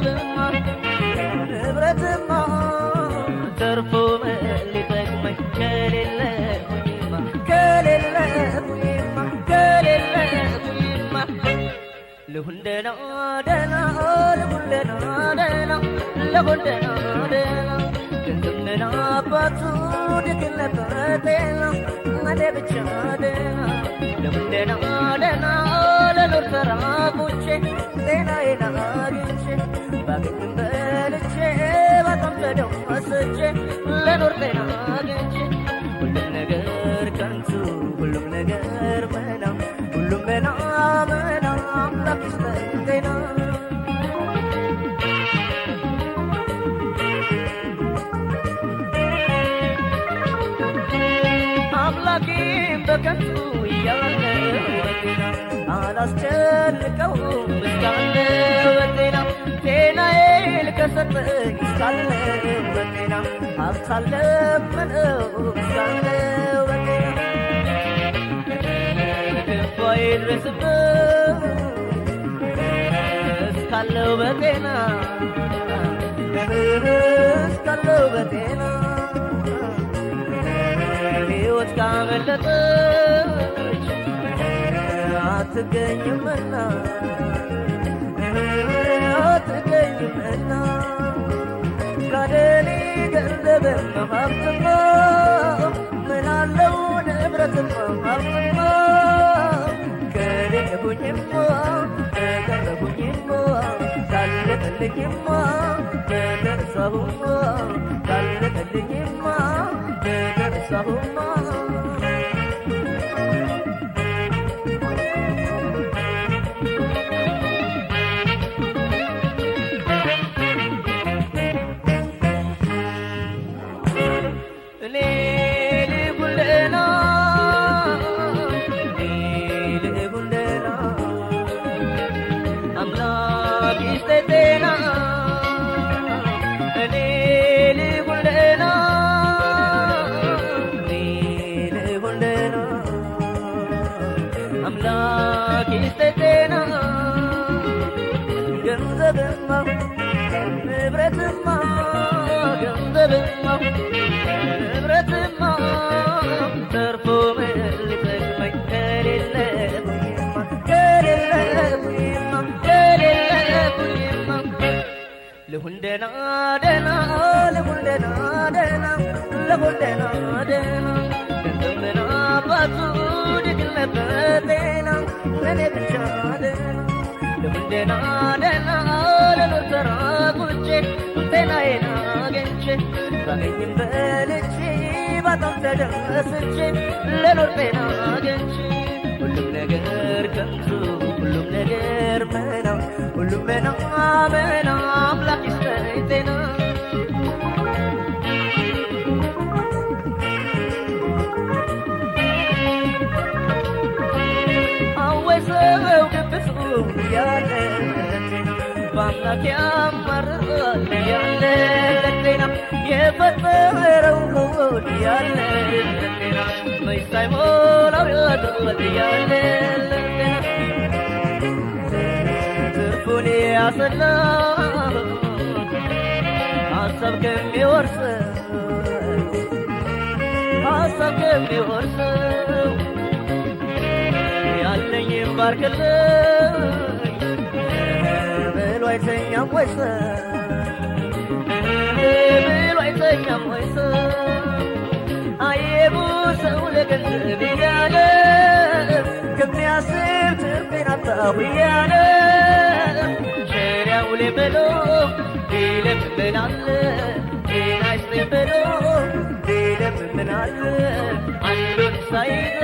ገንዘብማ ንብረትማ ተርፎ ሊጠቅመኝ ከሌለሁኝማ ልሁን ደህና ደህና ልሁን ደህና ደህና ልሁን ደህና ደህና ገንዘብ ምን አባቱ ድክነት ጤና እኔ ብቻ ደህና ልሁን ደህና ደህና ለኖር ተራቁቼ ጤናዬን አግኝቼ ባገኝም በልቼ በጣም ተደሰቼ ለኖር ጤና አግኝቼ ሁሉም ነገር ከንቱ ሁሉም ነገር መና ሁሉም መና መና አምላክ ይስጠኝ ጤና አምላኬም በከንቱ እያለ በጤና አላስጨንቀውም እስካለ በጤና ጤናዬን ከሰጠኝ እስካለ በጤና ሀብት አልለምነው እስካለ በጤና ድንኳን ይድረስበት እስካለው በጤና እስካለው በጤና ሕይወት ካመለጠች አትገኝምና አትገኝምና ካደኔ ገንዘብማ ሀብትማ ምናለው ንብረትማ ሀብትማ ከሌለሁኝማ ከቀረሁኝማ ካለቀልኝማ ከደረሳሁማ ካለቀልኝማ ከደረሳሁማ ገንዘብማ ንብረትማ ገንዘብማ ንብረትማ ተርፎ ሊጠቅመኝ ከሌለሁኝማ ልሁን ደህና ደህና ልሁን ደህና ደህና ልሁን ደህና ደህና ገንዘብ ምን አባቱ ድክነት ጤና ለእኔ ብቻ ደህና ልሁን ደህና ደህና ለኖር ተራቁቼ ጤናዬን አግኝቼ ባገኝም በልቼ በጣም ተደሰቼ ለኖር ጤና አግኝቼ ሁሉም ነገር ከንቱ ሁሉም ነገር መና ሁሉም መና መና አምላክ ይስጠኝ ጤና አወሰው ግብሱ ያለ በአምላክ ያማርራል ያለ ጤና የፈጠረው ሆድ ያለ ጤና መይሳይ ሞላው ያድርበት ያለ ጤና ትርፉን ያሰላ ሀሳብ ከሚወርሰው ያለኝም ባርክልኝ ብሎ አይተኛም ወይ ብሎ አይተኛም ወይ አየቡ ሰው ለገንዘብ እያለ ከሚያስብ ትርፌን አጣሁ እያለ ቸር ያውለኝ ብሎ ይለምናል ጤና ይስጠኝ ብሎ ይለምናል አንዱን ሳይዘ